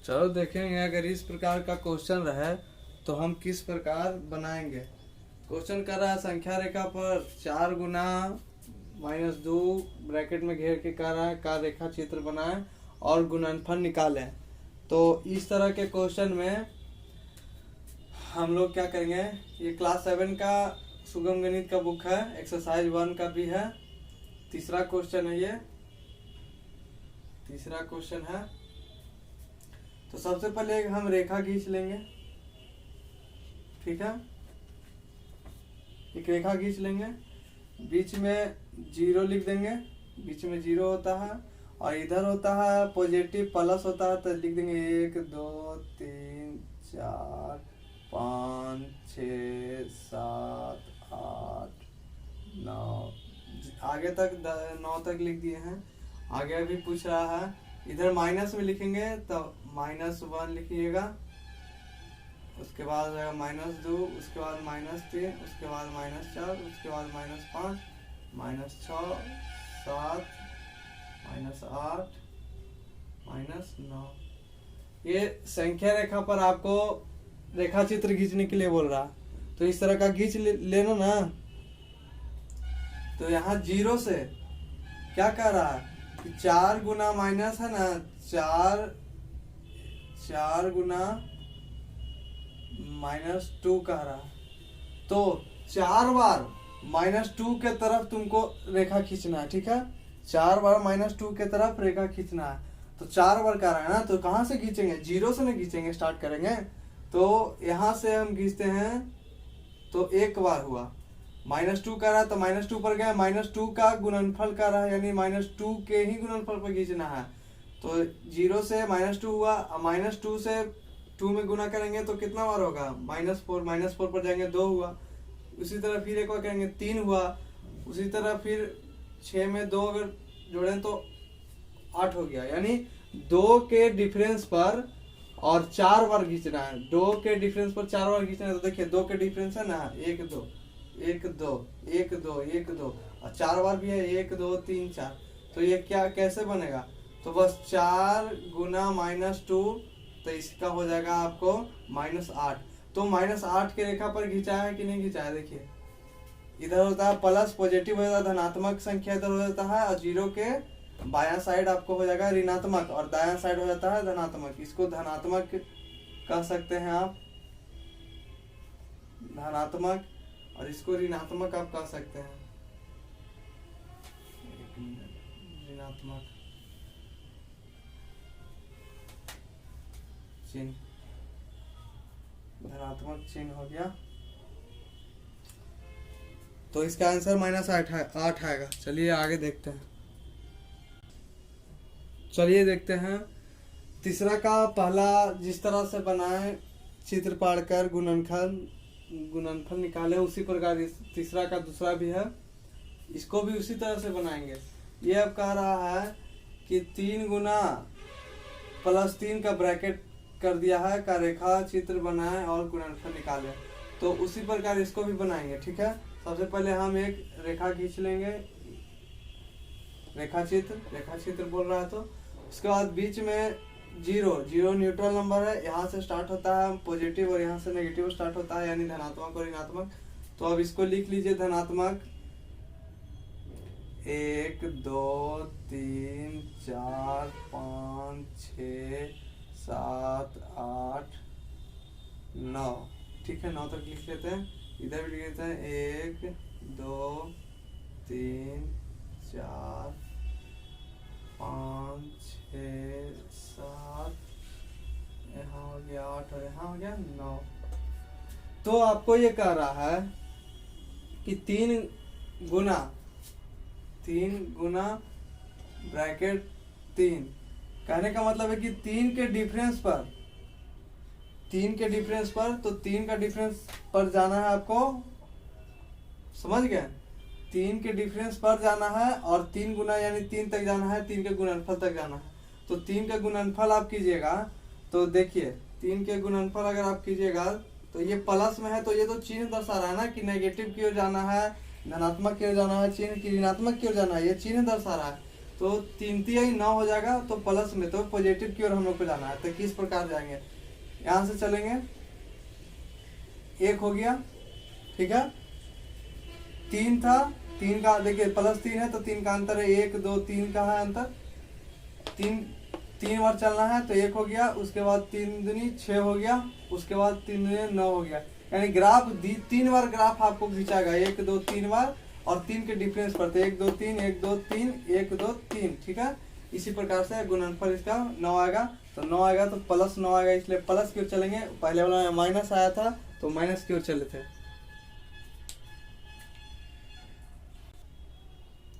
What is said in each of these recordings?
चलो देखेंगे अगर इस प्रकार का क्वेश्चन रहे तो हम किस प्रकार बनाएंगे। क्वेश्चन कर रहा है संख्या रेखा पर 4 गुना -2 ब्रैकेट में घेर के कह रहा है का रेखा चित्र बनाएं और गुणनफल निकालें। तो इस तरह के क्वेश्चन में हम लोग क्या करेंगे, ये क्लास 7 का सुगम गणित का बुक है, एक्सरसाइज 1 का भी है। तीसरा क्वेश्चन है, ये तीसरा क्वेश्चन है। तो सबसे पहले हम रेखा खींच लेंगे, ठीक है। एक रेखा खींच लेंगे, बीच में 0 लिख देंगे, बीच में 0 होता है और इधर होता है पॉजिटिव प्लस होता है, तो लिख देंगे 1 2 3 4 5 6 7 8 9, आगे तक 9 तक लिख दिए हैं। आगे भी पूछ रहा है, इधर माइनस में लिखेंगे तो -1 लिखिएगा, उसके बाद -2, उसके बाद -3, उसके बाद -4, उसके बाद -5, -6 7 -8 -9। ये संख्या रेखा पर आपको रेखा चित्र खींचने के लिए बोल रहा, तो इस तरह का खींच लेना ना। तो यहाँ 0 से क्या कह रहा है कि 4 गुना माइनस है ना, 4 गुना -2 कह रहा है। तो 4 बार -2 के तरफ तुमको रेखा खींचना है, ठीक है। 4 बार -2 के तरफ रेखा खींचना है। तो 4 बार कह रहा है ना, तो कहाँ से खींचेंगे, 0 से नहीं खींचेंगे, स्टार्ट करेंगे। तो यहाँ से हम खींचते हैं, तो एक बार हुआ। -2 कर रहा है तो -2 पर गया, -2 का गुणनफल कर रहा है, यानी -2 के ही गुणनफल पर खींचना है। तो 0 से -2 हुआ, -2 से 2 में गुना करेंगे तो कितना बार होगा, -4 पर जाएंगे 2 हुआ। उसी तरह फिर एक बार करेंगे 3 हुआ। उसी तरह फिर 6 में 2 अगर जोड़ें तो 8 हो गया, यानी 2 के डिफरेंस पर और 4 बार खींचना है। 2 के डिफरेंस पर 4 बार खींचना है। तो देखिए 2 के डिफरेंस है ना, 1 2 1 2 1 2 1 2 और 4 बार भी है, 1 2 3 4। तो ये क्या कैसे बनेगा, तो बस 4 गुना -2, तो इसका हो जाएगा आपको -8। तो -8 के रेखा पर खींचा है कि नहीं खींचा है, देखिए इधर होता है प्लस, पॉजिटिव हो जाता है, धनात्मक संख्या इधर हो जाता है, और 0 के बायां साइड आपको हो जाएगा ऋणात्मक और दायां साइड हो जाता है धनात्मक। इसको धनात्मक कह सकते हैं आप, धनात्मक, और इसको ऋणात्मक आप कह सकते हैं, ऋणात्मक चिन्ह, धनात्मक चिन्ह हो गया। तो इसका आंसर -8 आएगा। चलिए आगे देखते हैं। चलिए देखते हैं तीसरा का पहला जिस तरह से बनाए चित्र पाड़कर गुणनफल निकाले, उसी प्रकार तीसरा का दूसरा भी है, इसको भी उसी तरह से बनाएंगे। ये अब कह रहा है कि 3 गुना +3 का ब्रैकेट कर दिया है का रेखा चित्र बनाए और गुणनफल निकाले। तो उसी प्रकार इसको भी बनाएंगे, ठीक है। सबसे पहले हम एक रेखा खींच लेंगे, रेखा चित्र बोल रहा है। तो उसके बाद बीच में 0 न्यूट्रल नंबर है, यहाँ से स्टार्ट होता है पॉजिटिव और यहाँ से नेगेटिव स्टार्ट होता है, यानी धनात्मक और ऋणात्मक। तो अब इसको लिख लीजिए, धनात्मक 1 2 3 4 5 6 7 8 9, ठीक है। 9 तक लिख लेते हैं, इधर भी लिख लेते हैं 1 2 3 4 5 6 7, यहाँ हो गया 8 और यहाँ हो गया 9। तो आपको ये कह रहा है कि 3 गुना ब्रैकेट 3, कहने का मतलब है कि 3 के डिफरेंस पर, तो 3 का डिफरेंस पर जाना है आपको, समझ गए। 3 के डिफरेंस पर जाना है और 3 गुना यानी 3 तक जाना है, 3 के गुणनफल तक जाना है। तो 3 का गुणनफल आप कीजिएगा, तो देखिए 3 के गुणनफल अगर आप कीजिएगा तो ये प्लस में है, तो ये तो चिन्ह दर्शा रहा है ना कि नेगेटिव की ओर जाना है, धनात्मक की ओर जाना है, चिन्ह की ऋणात्मक की ओर जाना है, ये चिन्ह दर्शा रहा है। तो 3 3 9 हो जाएगा, तो प्लस में तो पॉजिटिव की ओर हम लोग को जाना है। तो किस प्रकार जाएंगे, यहाँ से चलेंगे, 1 हो गया, ठीक है। 3 था, 3 का देखिए +3 है तो 3 का अंतर है 1 2 3 का है अंतर, 3 बार चलना है तो 1 हो गया, उसके बाद 3 दूनी 6 हो गया, उसके बाद 3 दूनी 9 हो गया। यानी ग्राफ 3 बार ग्राफ आपको खिंचाएगा, 1 2 3 बार, और 3 के डिफरेंस पड़ते 1 2 3 1 2 3 1 2 3, ठीक है। इसी प्रकार से गुणनफल इसका 9 आएगा, तो 9 आएगा तो +9 आएगा, इसलिए प्लस की ओर चलेंगे। पहले वाला में माइनस आया था तो माइनस की ओर चले थे।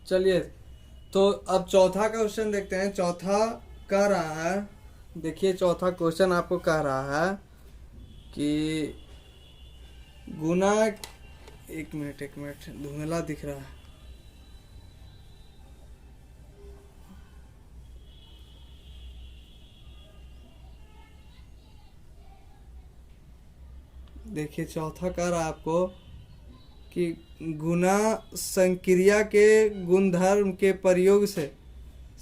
चलिए तो अब चौथा का क्वेश्चन देखते हैं। चौथा कह रहा है, देखिए चौथा क्वेश्चन आपको कह रहा है कि गुना, एक मिनट धुंधला दिख रहा है, देखिए चौथा कह रहा है आपको कि गुना संक्रिया के गुणधर्म के प्रयोग से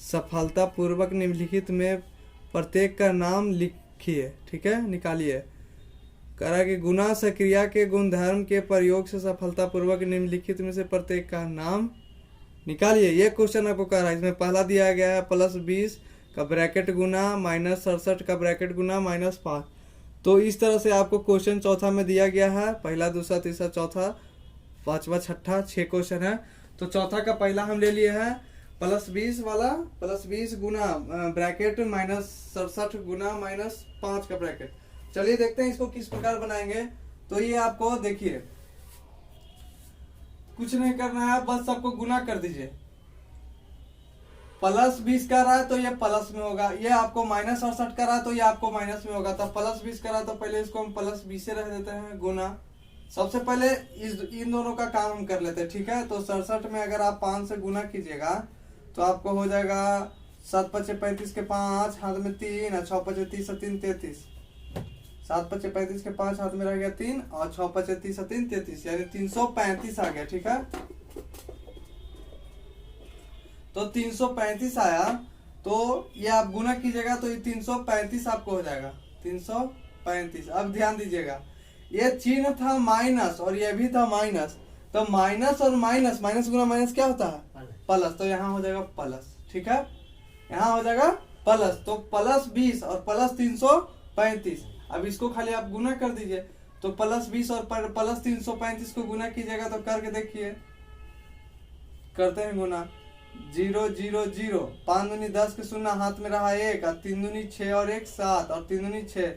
सफलतापूर्वक निम्नलिखित में प्रत्येक का नाम लिखिए, ठीक है, निकालिए। कह रहा है कि गुना संक्रिया के गुणधर्म के प्रयोग से सफलतापूर्वक निम्नलिखित में से प्रत्येक का नाम निकालिए। ये क्वेश्चन आपको कह रहा है। इसमें पहला दिया गया है +20 का ब्रैकेट गुना -67 का ब्रैकेट गुना -5। तो इस तरह से आपको क्वेश्चन चौथा में दिया गया है। पहला, दूसरा, तीसरा, चौथा, पांचवा, छठा, 6 क्वेश्चन है। तो चौथा का पहला हम ले लिए हैं +20 वाला, +20 गुना ब्रैकेट -67 गुना -5 का ब्रैकेट। चलिए देखते हैं इसको किस प्रकार बनाएंगे। तो ये आपको देखिए कुछ नहीं करना है, बस सबको गुना कर दीजिए। +20 कर रहा है तो ये प्लस में होगा, ये आपको -68 कर रहा है तो ये आपको माइनस में होगा। तब +20 कर रहा है तो पहले इसको हम +20 से रख देते हैं गुना। सबसे पहले इन दोनों का काम हम कर लेते हैं, ठीक है। तो 67 में अगर आप 5 से गुना कीजिएगा तो आपको हो जाएगा 7 5 35 के 5 हाथ में 3 और 6 5 30 3 33। 7 5 35 के 5 हाथ में रह गया 3 और 6 5 30 3 33, यानी 335 आ गया, ठीक है। तो 335 आया तो ये आप गुना कीजिएगा तो ये 335 आपको हो जाएगा, 335। अब ध्यान दीजिएगा, ये चिन्ह था माइनस और ये भी था माइनस, तो माइनस और माइनस, माइनस गुना माइनस क्या होता है, प्लस। तो यहाँ हो जाएगा प्लस, ठीक है, यहाँ हो जाएगा प्लस। तो +20 और +335। अब इसको खाली आप गुना कर दीजिए, तो +20 और +335 को गुना कीजिएगा तो करके देखिए, करते हैं गुना। 0 0 0, 5 दूनी 10 के 0 हाथ में रहा 1 और 3 दूनी 6 और 1 7 और 3 दूनी 6,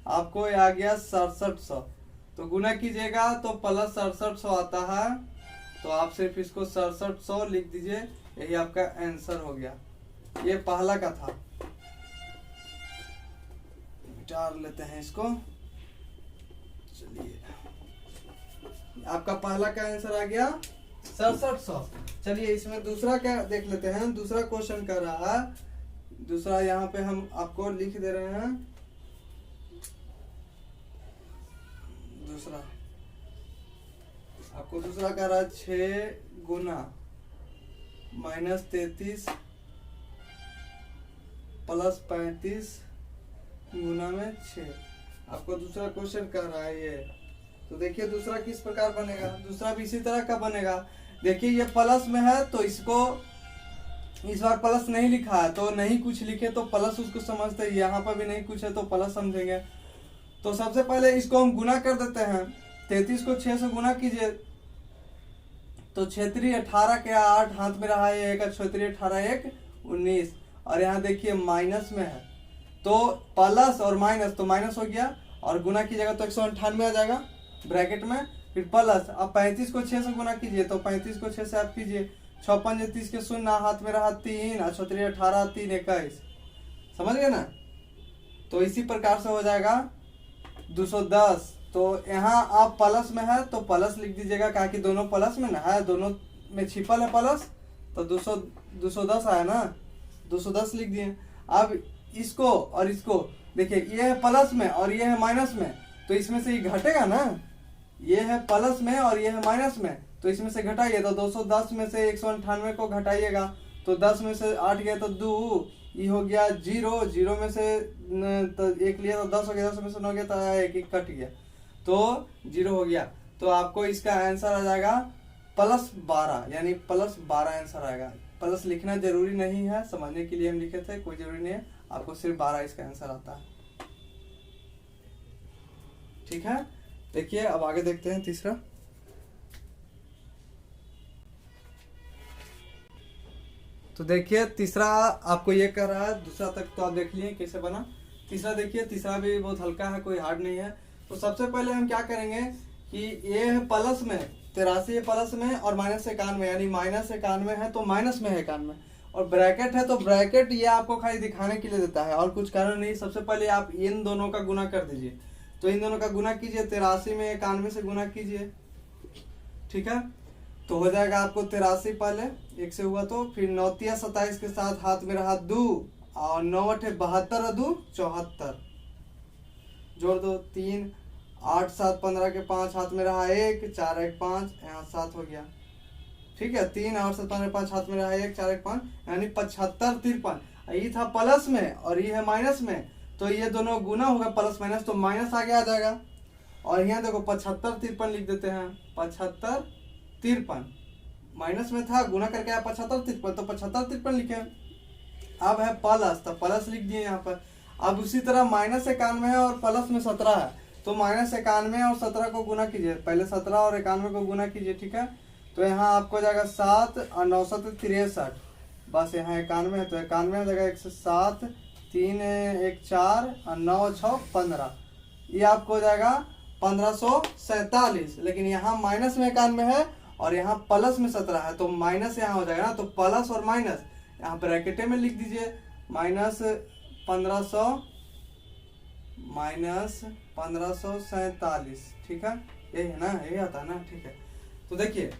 आपको आ गया 6700। तो गुना कीजिएगा तो +6700 आता है, तो आप सिर्फ इसको 6700 लिख दीजिए, यही आपका आंसर हो गया। ये पहला का था, मिटा लेते हैं इसको। चलिए आपका पहला का आंसर आ गया 6700। चलिए इसमें दूसरा क्या देख लेते हैं। दूसरा क्वेश्चन कर रहा है, दूसरा यहाँ पे हम आपको लिख दे रहे हैं। दूसरा आपको दूसरा कह रहा है 6 गुना -33 +35 गुना में 6, आपको दूसरा क्वेश्चन कर रहा है ये। तो देखिए दूसरा किस प्रकार बनेगा, दूसरा भी इसी तरह का बनेगा। देखिए ये प्लस में है तो इसको इस बार प्लस नहीं लिखा है, तो नहीं कुछ लिखे तो प्लस उसको समझते हैं, यहाँ पर भी नहीं कुछ है तो प्लस समझेंगे। तो सबसे पहले इसको हम गुना कर देते हैं। 33 को 6 से गुना कीजिए तो 6 3 18 के 8 हाथ में रहा है 1 और 6 3 18 1 19, और यहाँ देखिए माइनस में है तो प्लस और माइनस, तो माइनस हो गया और गुना कीजिएगा तो 198 आ जाएगा ब्रैकेट में, फिर प्लस। अब 35 को 6 से गुना कीजिए तो 35 को 6 से आप कीजिए, 6 5 30 के 0 हाथ में रहा 3 और 6 3 18 3 21, समझ गए ना। तो इसी प्रकार से हो जाएगा 210। तो यहाँ आप प्लस में है तो प्लस लिख दीजिएगा, कहा कि दोनों प्लस में ना है, दोनों में छिपल है प्लस, तो 210 आया ना, 210 लिख दिए। अब इसको और इसको देखिए, ये है प्लस में और ये है माइनस में, तो इसमें से ये घटेगा ना, ये है प्लस में और ये है माइनस में, तो इसमें से घटाइए। तो 210 में से 198 को घटाइएगा तो 10 में से 8 गया तो 2, ये हो गया 0, 0 में से तो 1 लिया तो 10 हो गया, 10 में से 9 गया तो 1 कट गया तो 0 हो गया। तो आपको इसका आंसर आ जाएगा +12, यानी +12 आंसर आएगा। प्लस लिखना जरूरी नहीं है, समझने के लिए हम लिखे थे, कोई जरूरी नहीं है, आपको सिर्फ 12 इसका आंसर आता है। ठीक है, देखिए अब आगे देखते हैं तीसरा। तो देखिए तीसरा आपको ये कह रहा है, दूसरा तक तो आप देख लिए कैसे बना। तीसरा देखिए, तीसरा भी बहुत हल्का है, कोई हार्ड नहीं है। तो सबसे पहले हम क्या करेंगे कि ये है प्लस में 83 प्लस में और -91, यानी -91 है तो माइनस में है 91, और ब्रैकेट है तो ब्रैकेट ये आपको खाली दिखाने के लिए देता है और कुछ कारण नहीं। सबसे पहले आप इन दोनों का गुना कर दीजिए, तो इन दोनों का गुना कीजिए, 83 में 91 से गुना कीजिए। ठीक है, तो हो जाएगा आपको 83 पहले 1 से हुआ, तो फिर 9 × 27 के साथ हाथ में रहा 2 और 9 × 8 72 और 2 74, जोड़ दो 3, 8 7 15 के 5 हाथ में रहा 1, 4 1 5, यहाँ 7 हो गया। ठीक है, 3 8 7 15 5 हाथ में रहा 1, 4 1 5, यानी 75 53। ये था प्लस में और ये है माइनस में, तो ये दोनों गुना होगा प्लस माइनस, तो माइनस आगे आ जाएगा। और यहाँ देखो 75 53 लिख देते हैं, 75 53, माइनस में था गुना करके आया 75 53, तो 75 53 लिखे। अब है प्लस, तो प्लस लिख दिए यहाँ पर। अब उसी तरह -91 है और प्लस में 17 है, तो -91 और 17 को गुना कीजिए, पहले 17 और 91 को गुना कीजिए। ठीक है, तो यहाँ आपको जाएगा 7 और 9 7 63, बस यहाँ 91 है तो 91 आ जाएगा, 107 3 1 4 और 9 6 15, ये आपको हो जाएगा 1547। लेकिन यहाँ माइनस में 91 है और यहाँ प्लस में 17 है, तो माइनस यहाँ हो जाएगा ना, तो प्लस और माइनस यहाँ ब्रैकेट में लिख दीजिए, -1547। ठीक है, यही है ना, यही आता है ना। ठीक है, तो देखिए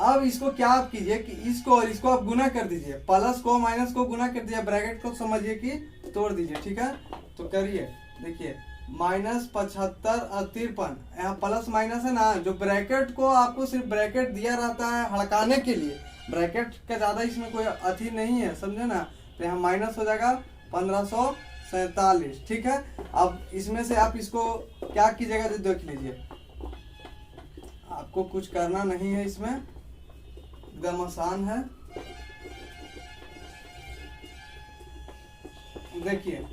अब इसको क्या आप कीजिए कि इसको और इसको आप गुना कर दीजिए, प्लस को माइनस को गुना कर दीजिए, ब्रैकेट को समझिए कि तोड़ दीजिए। ठीक है, तो करिए, देखिए -75 और 53, यहाँ प्लस माइनस है ना, जो ब्रैकेट को आपको सिर्फ ब्रैकेट दिया रहता है हड़काने के लिए, ब्रैकेट का ज्यादा इसमें कोई अथी नहीं है, समझे ना। तो यहाँ माइनस हो जाएगा 1547। ठीक है, अब इसमें से आप इसको क्या कीजिएगा जो देख लीजिए, आपको कुछ करना नहीं है इसमें, एकदम आसान है। देखिए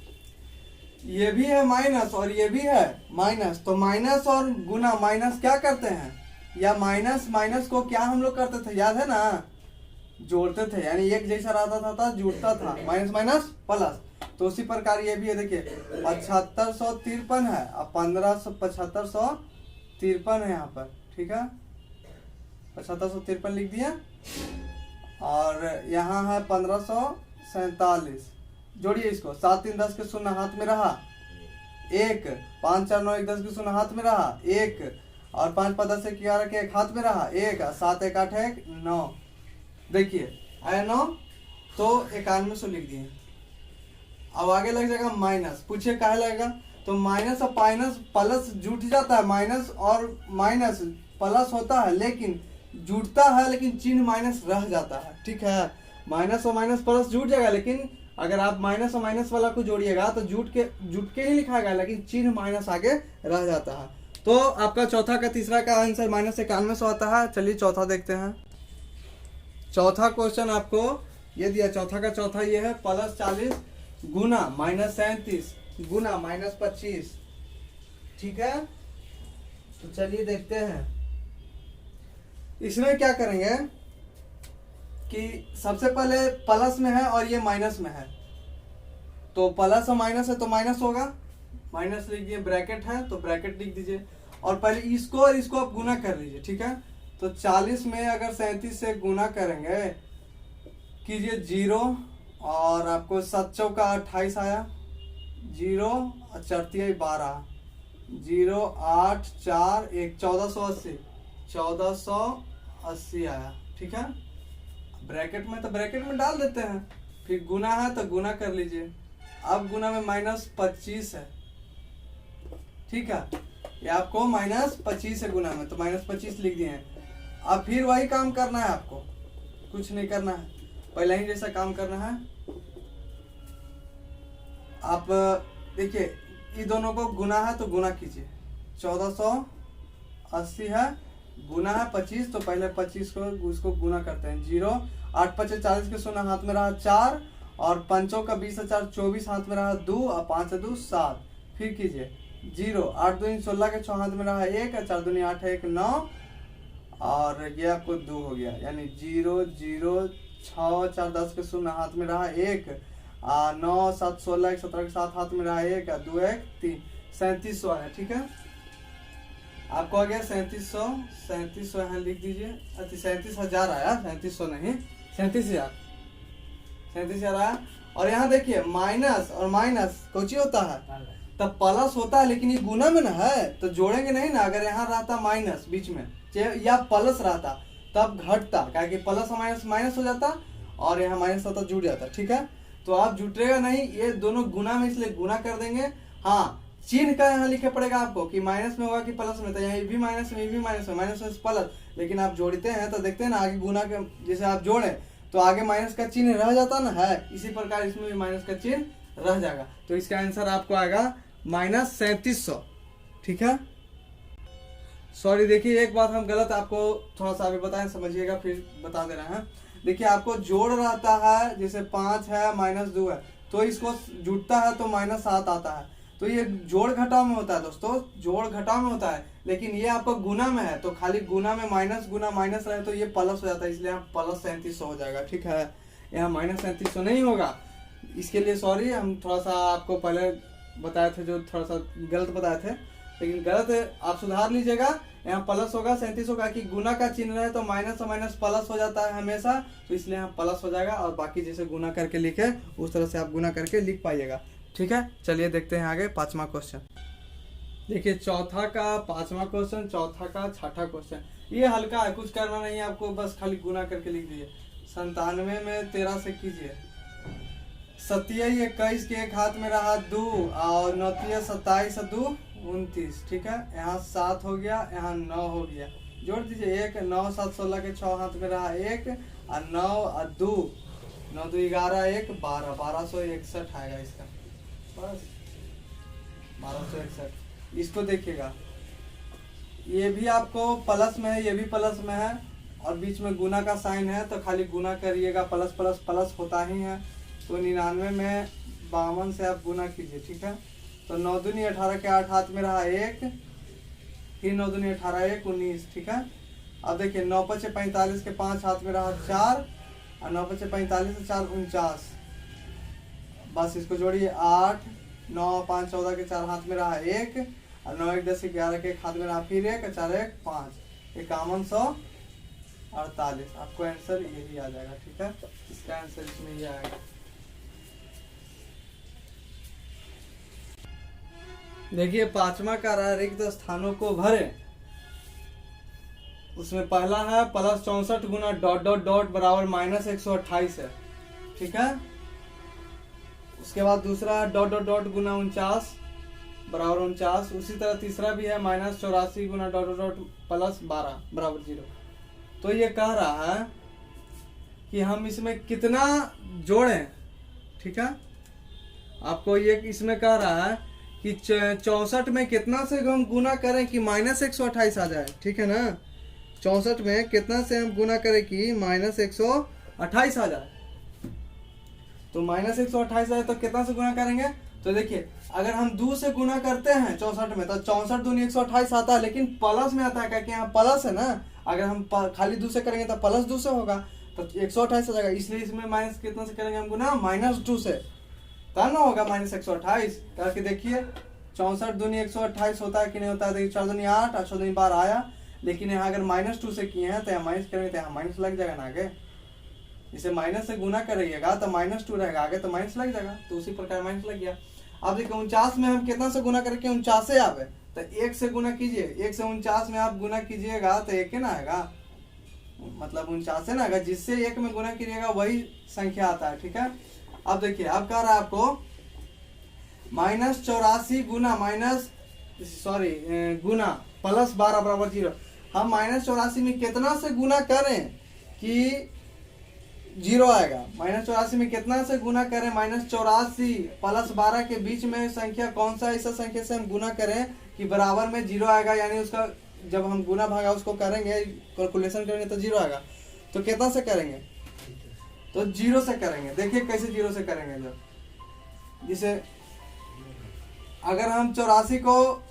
ये भी है माइनस और ये भी है माइनस, तो माइनस और गुना माइनस क्या करते हैं, या माइनस माइनस को क्या हम लोग करते थे, याद है ना, जोड़ते थे, यानी एक जैसा रहता था जुड़ता था, माइनस माइनस प्लस। तो उसी प्रकार ये भी है, देखिए 7553 है, अब 7553 है यहाँ पर। ठीक है, 7553 लिख दिया, और यहाँ है 1547, जोड़िए इसको, 7 3 10 के 0 हाथ में रहा 1, 5 4 9 1 10 के 0 हाथ में रहा 1, और 5 5 10 11 के 1 हाथ में रहा 1, 7 1 8 1 9। देखिए आया 9, तो 91 लिख दिए। अब आगे लग जाएगा माइनस, पूछिए काहे लगेगा, तो माइनस और माइनस प्लस जुट जाता है, माइनस और माइनस प्लस होता है लेकिन जुटता है, लेकिन चिन्ह माइनस रह जाता है। ठीक है, माइनस और माइनस प्लस जुट जाएगा, लेकिन अगर आप माइनस और माइनस वाला को जोड़िएगा तो जुट के ही लिखाएगा, लेकिन चिन्ह माइनस आगे रह जाता है। तो आपका चौथा का तीसरा का आंसर -91 आता है। चलिए चौथा देखते हैं। चौथा क्वेश्चन आपको ये दिया, चौथा का चौथा ये है, +40 गुना -37 गुना -25। ठीक है, तो चलिए देखते हैं इसमें क्या करेंगे कि सबसे पहले प्लस में है और ये माइनस में है, तो प्लस और माइनस है तो माइनस होगा, माइनस लिख दिए, ब्रैकेट है तो ब्रैकेट लिख दीजिए, और पहले इसको और इसको आप गुना कर लीजिए। ठीक है, तो 40 में अगर 37 से गुना करेंगे, कीजिए 0, और आपको 7 चौका 28 आया, 0 और 4 तिया 12, 0 8 4 1 1480 आया। ठीक है, ब्रैकेट में तो ब्रैकेट में डाल देते हैं, फिर गुना है तो गुना कर लीजिए। अब गुना में -25 है। ठीक है, ये आपको -25 है गुना में, तो -25 लिख दिए हैं। अब फिर वही काम करना है आपको, कुछ नहीं करना है। पहले ही जैसा काम करना है। आप देखिए ये दोनों को गुना है तो गुना कीजिए। 1480 है, गुना है 25, तो पहले 25 को उसको गुना करते हैं। 0 8 5 40 के 0 हाथ में रहा 4, और 5 का 20 4 24 हाथ में रहा 2, और 5 2 7। फिर कीजिए 0 8 2 16 के 6 हाथ में रहा 1, 4 2 8 1 9, और ये आपको 2 हो गया, यानी 0 0 6 4 10 के 0 हाथ में रहा 1, 9 7 16 17 के 7 हाथ में रहा 1, 2 1 3, 3700 है। ठीक है, आपको आ गया 3700। 3700 यहाँ लिख दीजिए। अच्छा 37,000 आया, 3700 नहीं, 37,000, 37,000 आया। और यहाँ देखिए माइनस और माइनस कुछ होता है तब प्लस होता है, लेकिन ये गुना में ना है तो जोड़ेंगे नहीं ना। अगर यहाँ रहता माइनस बीच में या प्लस रहता तब घटता, क्या कि प्लस माइनस माइनस हो जाता, और यहाँ माइनस होता जुड़ जाता। ठीक है, तो आप जुटेगा नहीं, ये दोनों गुना में, इसलिए गुना कर देंगे। हाँ, चिन्ह का यहाँ लिखे पड़ेगा आपको कि माइनस में होगा कि प्लस में, तो यहाँ भी माइनस में, भी माइनस में, माइनस में प्लस। लेकिन आप जोड़ते हैं तो देखते हैं ना आगे गुना के जैसे आप जोड़े तो आगे माइनस का चिन्ह रह जाता ना है, इसी प्रकार इसमें भी माइनस का चिन्ह रह जाएगा। तो इसका आंसर आपको आएगा -3700। ठीक है, सॉरी देखिए एक बात हम गलत आपको थोड़ा सा अभी बताएं, समझिएगा, फिर बता दे रहे हैं। देखिए आपको जोड़ रहता है, जैसे 5 है -2 है, तो इसको जुटता है तो -7 आता है। तो ये जोड़ घटाव में होता है दोस्तों, जोड़ घटाव में होता है। लेकिन ये आपको गुना में है, तो खाली गुना में माइनस गुना माइनस रहे तो ये प्लस हो जाता है, इसलिए यहाँ +3700 हो जाएगा। ठीक है, यहाँ -3700 नहीं होगा, इसके लिए सॉरी, हम थोड़ा सा आपको पहले बताए थे जो थोड़ा सा गलत बताए थे, लेकिन गलत है, आप सुधार लीजिएगा। यहाँ प्लस होगा 3700 का, कि गुना का चिन्ह रहे तो माइनस और माइनस प्लस हो जाता है हमेशा, तो इसलिए यहाँ प्लस हो जाएगा। और बाकी जैसे गुना करके लिखे उस तरह से आप गुना करके लिख पाइएगा। ठीक है, चलिए देखते हैं आगे 5वां क्वेश्चन। देखिए चौथा का 5वां क्वेश्चन, चौथा का 6ठा क्वेश्चन। ये हल्का है, कुछ करना नहीं है आपको, बस खाली गुना करके लिख दीजिए। 97 में 13 से कीजिए। 27 21 के एक हाथ में रहा 2, और 29 27 2 29। ठीक है, यहाँ 7 हो गया, यहाँ 9 हो गया, जोड़ दीजिए 1 9 7 16 के 6 हाथ में रहा 1, और 9 और 2 9 2 11 1 12 1261 आएगा इसका, बस 1261। इसको देखिएगा, ये भी आपको प्लस में है, ये भी प्लस में है, और बीच में गुना का साइन है, तो खाली गुना करिएगा, प्लस प्लस प्लस होता ही है। तो 99 में 52 से आप गुना कीजिए। ठीक है, तो 9 दूनी 18 के 8 हाथ में रहा 1, फिर 9 दूनी 18 1 19। ठीक है, अब देखिए 9 5 45 के 5 हाथ में रहा 4, और 9 5 45 से 4 49। बस इसको जोड़िए 8 9 5 14 के 4 हाथ में रहा 1, और 9 1 10 11 के 1 हाथ में रहा फिर 1, 4 1 5, 5148। आपको आंसर यही आ जाएगा। ठीक है, इसका आंसर इसमें ये आएगा। देखिए 5वां का रहा रिक्त स्थानों को भरे। उसमें पहला है +64 गुना डॉट डॉट डॉट बराबर -128 है। ठीक है, उसके बाद दूसरा है डॉट डॉट डॉट गुना 49 बराबर 49। उसी तरह तीसरा भी है -84 गुना डॉट डॉट डॉट +12 बराबर 0। तो ये कह रहा है कि हम इसमें कितना जोड़ें। ठीक है, आपको ये इसमें कह रहा है कि 64 में कितना से हम गुना करें कि -128 आ जाए। ठीक है ना, 64 में कितना से हम गुना करें कि -128 आ जाए। तो -128 आए तो कितना से गुना करेंगे, तो देखिए अगर हम 2 से गुना करते हैं 64 में तो 64 दूनी 128 आता है, लेकिन प्लस में आता है, क्योंकि यहाँ प्लस है ना। अगर हम खाली 2 से करेंगे तो +2 से होगा, तो 128 आ जाएगा। इसलिए इसमें माइनस कितना से करेंगे हम गुना, -2 से, तब ना होगा -128। करके देखिए 64 दूनी 128 होता है कि नहीं होता है। देखिए 4 दूनी 8 8 दूनी 12 आया, लेकिन यहाँ अगर -2 से किए हैं तो यहाँ माइनस करेंगे तो यहाँ माइनस लग जाएगा ना आगे। इसे माइनस से गुना करिएगा तो -2 रहेगा, आगे तो माइनस लग जाएगा, तो उसी प्रकार माइनस लग गया। अब देखिए 49 में हम कितना से गुना करके 49 से आवे, तो 1 से गुना कीजिए। 1 से 49 में आप गुना कीजिएगा तो 1 ना आएगा, मतलब 49 है ना, अगर जिससे 1 में गुना कीजिएगा वही संख्या आता है। ठीक है, अब देखिए अब कह रहा है आपको -84 गुना गुना +12 बराबर 0। हम -84 में कितना से गुना करें कि जीरो आएगा। -84 में कितना से गुना करें? -84 प्लस 12 के बीच में संख्या कौन सा ऐसा संख्या से हम गुना करें कि बराबर में जीरो आएगा, यानी उसका जब हम गुना भागा उसको करेंगे, कैलकुलेशन करेंगे तो जीरो आएगा। तो कितना से करेंगे? तो जीरो से करेंगे। देखिए कैसे जीरो से करेंगे। जब जिसे अगर हम 84 को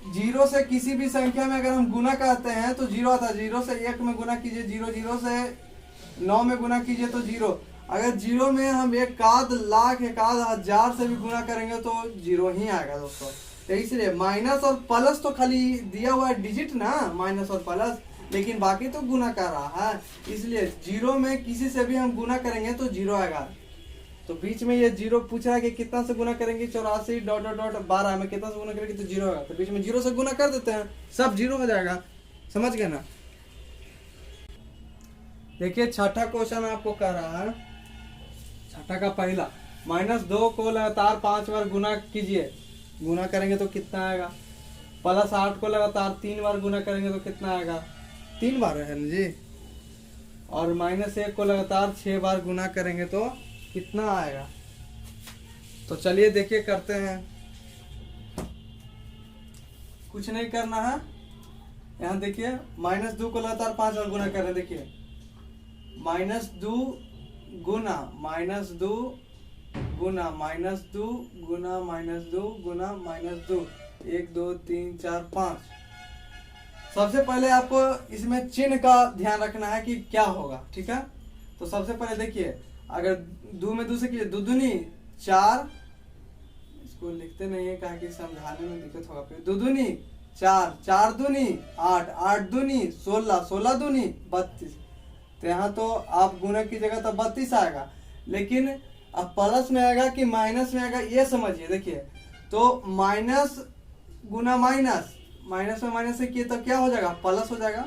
जीरो से किसी भी संख्या में अगर हम गुना करते हैं तो जीरो आता है। जीरो से 1 में गुना कीजिए जीरो, जीरो से 9 में गुना कीजिए तो जीरो। अगर जीरो में हम 1 लाख 1 हजार से भी गुना करेंगे तो जीरो ही आएगा दोस्तों। तो इसलिए माइनस और प्लस तो खाली दिया हुआ है डिजिट ना, माइनस और प्लस, लेकिन बाकी तो गुना कर रहा है। इसलिए जीरो में किसी से भी हम गुना करेंगे तो जीरो आएगा। तो बीच में ये जीरो पूछ रहा है कि कितना से गुना करेंगे? 84 डॉट डॉट डॉट 12 में कितना से गुना करेंगे तो जीरो होगा। तो बीच में जीरो से गुना कर देते हैं, सब जीरो हो जाएगा। समझ गए ना? देखिए छठा क्वेश्चन आपको कह रहा है, छठा का पहला, -2 को लगातार 5 बार गुना कीजिए। गुना करेंगे तो कितना आएगा? +8 को लगातार 3 बार गुना करेंगे तो कितना आएगा? 3 बार है ना जी। और -1 को लगातार 6 बार गुना करेंगे तो कितना आएगा? तो चलिए देखिए करते हैं। कुछ नहीं करना है, यहाँ देखिए -2 को लगातार 5 बार गुना कर रहे हैं। देखिए -2 गुना -2 गुना -2 गुना -2 गुना -2, 1 2 3 4 5। सबसे पहले आपको इसमें चिन्ह का ध्यान रखना है कि क्या होगा, ठीक है। तो सबसे पहले देखिए, अगर दो में 2 से कीजिए, 2 दूनी 4, इसको लिखते नहीं है कहा कि समझाने में दिक्कत होगा। फिर 2 दूनी 4, 4 दूनी 8, 8 दूनी 16, 16 दूनी 32। तो यहाँ तो आप गुना की जगह तो 32 आएगा, लेकिन अब प्लस में आएगा कि माइनस में आएगा ये समझिए। देखिए तो माइनस गुना माइनस, माइनस में माइनस से किए तो क्या हो जाएगा? प्लस हो जाएगा,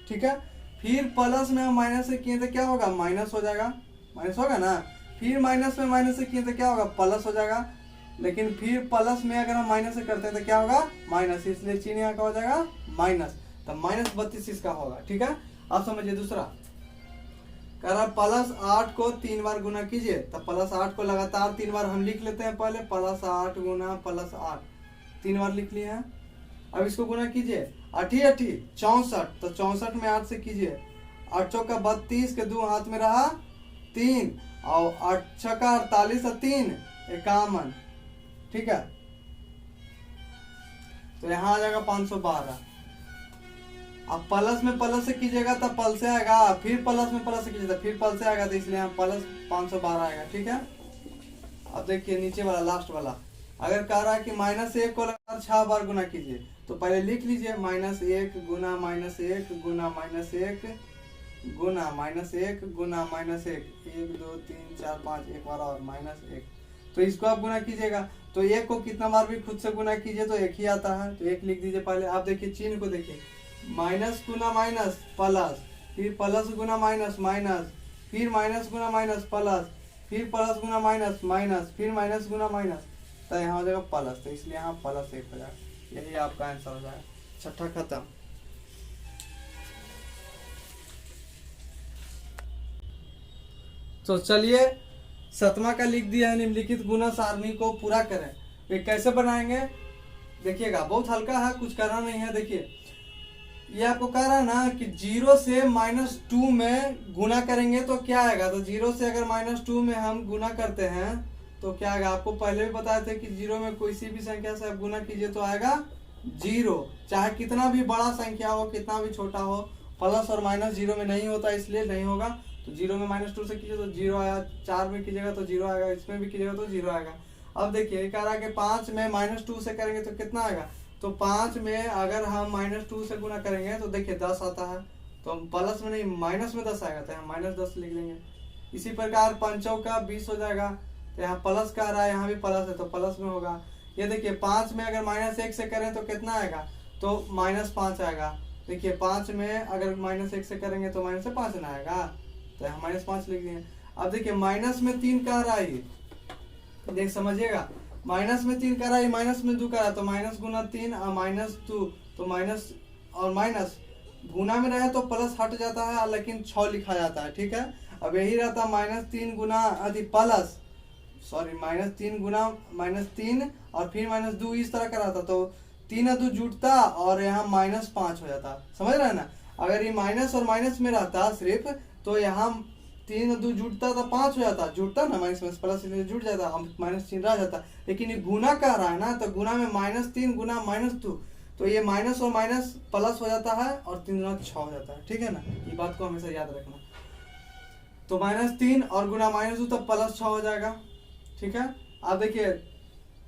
ठीक है। फिर प्लस में हम माइनस से किए तो क्या होगा? माइनस हो जाएगा, माइनस होगा ना। फिर माइनस में माइनस से किए तो क्या होगा? प्लस हो जाएगा। लेकिन फिर प्लस में अगर हम माइनस से करते हैं तो क्या होगा? माइनस, इसलिए चिन्ह यहाँ का हो जाएगा माइनस। तो -32 इसका होगा, ठीक है। अब समझिए दूसरा कह रहा +8 को 3 बार गुना कीजिए। तो +8 को लगातार 3 बार हम लिख लेते हैं। पहले +8 गुना +8 3 बार लिख लिए हैं। अब इसको गुना कीजिए, 8 8 64, तो 64 में 8 से कीजिए। 8 चौका 32 के 2 हाथ में रहा 3, और 8 छक्का 48 और 3 51, ठीक है। तो यहाँ आ जाएगा 512। अब प्लस में प्लस से कीजिएगा तो पल से आएगा, फिर प्लस में प्लस से कीजिएगा फिर पल से आएगा, तो इसलिए यहाँ प्लस 512 आएगा, ठीक है। अब देखिए नीचे वाला लास्ट वाला, अगर कह रहा है कि -1 को लगातार 6 बार गुना कीजिए, तो पहले लिख लीजिए -1 गुना -1 गुना -1 गुना -1 गुना -1, 1 2 3 4 5, एक बार और -1। तो इसको आप गुना कीजिएगा, तो 1 को कितना बार भी खुद से गुना कीजिए तो 1 ही आता है, तो 1 लिख दीजिए पहले। आप देखिए चिन्ह को देखिए, माइनस गुना माइनस प्लस, फिर प्लस गुना माइनस माइनस, फिर माइनस गुना माइनस प्लस, फिर प्लस गुना माइनस माइनस, फिर माइनस गुना माइनस, तो यहाँ हो जाएगा प्लस। तो इसलिए यहाँ +1 हो जाएगा। यही आपका आंसर हो जाएगा। छठा खत्म। तो चलिए 7वां का लिख दिया है, निम्नलिखित गुना सारणी को पूरा करें। ये कैसे बनाएंगे देखिएगा, बहुत हल्का है, कुछ करना नहीं है। देखिए ये आपको कह रहा है ना कि 0 से -2 में गुना करेंगे तो क्या आएगा। तो 0 से अगर -2 में हम गुना करते हैं तो क्या आएगा। आपको पहले भी बताए थे कि 0 में कोई सी भी संख्या से आप गुना कीजिए तो आएगा 0, चाहे कितना भी बड़ा संख्या हो कितना भी छोटा हो। प्लस और माइनस 0 में नहीं होता, इसलिए नहीं होगा। तो 0 में -2 से कीजिए तो 0 आया, 4 में कीजिएगा तो 0 आएगा, इसमें भी कीजिएगा तो 0 आएगा। अब देखिए कह रहा है कि 5 में -2 से करेंगे तो कितना आएगा। तो 5 में अगर हम -2 से गुना करेंगे तो देखिए 10 आता है, तो हम प्लस में नहीं माइनस में 10 आएगा, तो हम -10 लिख लेंगे। इसी प्रकार 5 का 20 हो जाएगा, तो यहाँ प्लस का आ रहा है, यहाँ भी प्लस है तो प्लस में होगा। ये देखिए 5 में अगर -1 से करें तो कितना आएगा, तो -5 आएगा। देखिए 5 में अगर -1 से करेंगे तो -5 ना आएगा, तो यहाँ -5 लिख दिए। अब देखिए माइनस में 3 कह रहा है, देख समझिएगा, माइनस में 3 कह रहा है, माइनस में 2 कह रहा है, तो माइनस गुना 3 और -2, तो माइनस और माइनस गुना में रहे तो प्लस हट जाता है, लेकिन 6 लिखा जाता है, ठीक है। अब यही रहता -3 गुना अति प्लस सॉरी -3 गुना -3 और फिर -2 इस तरह का रहता, तो 3 2 जुटता और यहाँ -5 हो जाता। समझ रहे हैं ना, अगर ये माइनस और माइनस में रहता सिर्फ तो यहाँ 3 2 जुटता तो 5 हो जाता, जुटता ना माइनस में प्लस जुट जाता, हम -3 रह जाता। लेकिन ये गुना कह रहा है ना, तो गुना में -3 गुना -2, तो ये माइनस और माइनस प्लस हो जाता है और 3 गुना 6 हो जाता है। ठीक है ना, ये बात को हमेशा याद रखना। तो -3 और गुना -2 तो +6 हो जाएगा। ठीक है, अब देखिए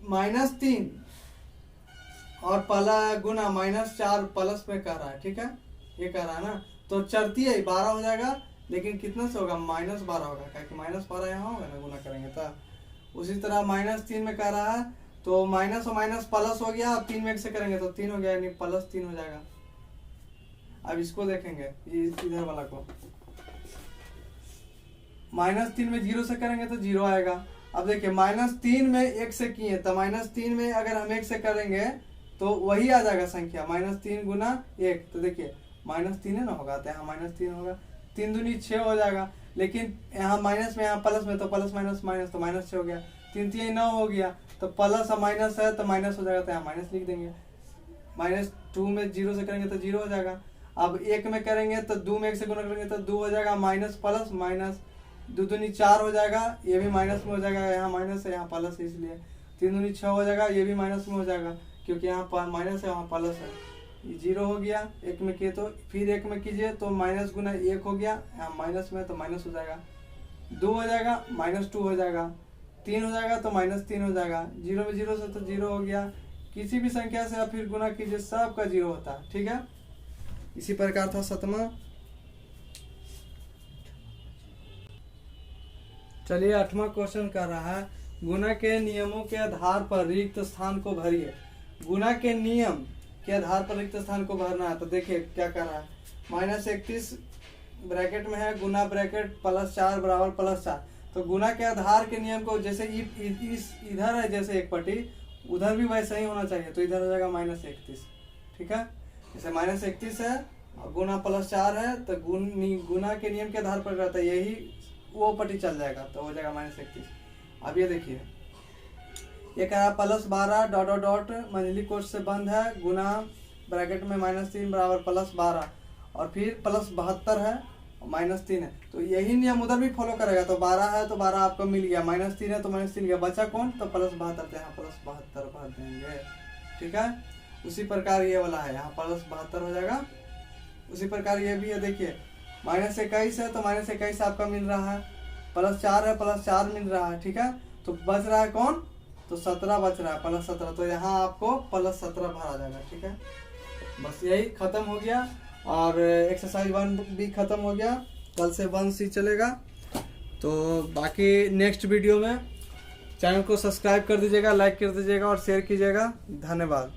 -3 और गुना -4 प्लस में कह रहा है। ठीक है, ये कह रहा है ना, तो चरती है 12 हो जाएगा, लेकिन कितना से होगा -12 होगा, क्योंकि -12 यहाँ होगा ना गुना करेंगे तो। उसी तरह -3 में कह रहा है तो माइनस और माइनस प्लस हो गया, अब 3 में 1 से करेंगे तो 3 हो गया, यानी +3 हो जाएगा। अब इसको देखेंगे इधर वाला को, -3 में 0 से करेंगे तो 0 आएगा। अब देखिए -3 में 1 से किए तो -3 में अगर हम 1 से करेंगे तो वही आ जाएगा संख्या -3 गुना 1, तो देखिए -3 है ना होगा, तो यहाँ -3 होगा, 3 दूनी 6 हो जाएगा। लेकिन यहाँ माइनस में यहाँ प्लस में तो प्लस माइनस माइनस तो -6 हो गया, 3 3 9 हो गया, तो प्लस और माइनस है तो माइनस हो जाएगा, तो यहाँ माइनस लिख देंगे। -2 में 0 से करेंगे तो 0 हो जाएगा। अब 1 में करेंगे तो 2 में 1 से गुना करेंगे तो 2 हो जाएगा, माइनस प्लस माइनस 2 दूनी 4 हो जाएगा, ये भी माइनस में हो जाएगा, यहाँ माइनस है यहाँ प्लस है, इसलिए 3 दूनी 6 हो जाएगा, ये भी माइनस में हो जाएगा क्योंकि यहाँ माइनस है वहाँ प्लस है। ये 0 हो गया, 1 में किए तो फिर 1 में कीजिए तो माइनस गुना 1 हो गया, यहाँ माइनस में तो माइनस हो जाएगा, 2 हो जाएगा -2 हो जाएगा, 3 हो जाएगा तो -3 हो जाएगा, 0 में 0 से तो 0 हो गया। किसी भी संख्या से आप फिर गुना कीजिए सबका 0 होता है। ठीक है, इसी प्रकार था 7वां। चलिए 8वां क्वेश्चन कर रहा है, गुणा के नियमों के आधार पर रिक्त स्थान को भरिए। गुणा के नियम के आधार पर रिक्त स्थान को भरना है, तो देखिए क्या कर रहा है, -31 ब्रैकेट में है, गुना ब्रैकेट +4 बराबर +4। तो गुना के आधार के नियम को जैसे इस इधर है जैसे एक पट्टी, उधर भी वैसा ही होना चाहिए, तो इधर हो जाएगा -31। ठीक है, जैसे -31 है और गुना +4 है, तो गुना के नियम के आधार पर रहता है, यही वो पट्टी चल जाएगा, तो हो जाएगा -31। अब ये देखिए, ये कह रहा है +12 डॉट डॉट डॉट मंझली कोष्ठ से बंद है, गुना ब्रैकेट में -3 बराबर +12 और फिर +72 है और -3 है, तो यही नियम उधर भी फॉलो करेगा। तो 12 है तो 12 आपको मिल गया, -3 है तो -3 गया, बचा कौन, तो +72, तो यहाँ +72 भर देंगे। ठीक है, उसी प्रकार ये वाला है, यहाँ +72 हो जाएगा। उसी प्रकार ये भी है, देखिए -21 है तो -21 आपका मिल रहा है, +4 है +4 मिल रहा है। ठीक है, तो बच रहा है कौन, तो 17 बच रहा है, +17, तो यहाँ आपको +17 भरा जाएगा। ठीक है, बस यही खत्म हो गया और एक्सरसाइज 1 भी खत्म हो गया, कल से 1C चलेगा। तो बाकी नेक्स्ट वीडियो में चैनल को सब्सक्राइब कर दीजिएगा, लाइक कर दीजिएगा और शेयर कीजिएगा। धन्यवाद।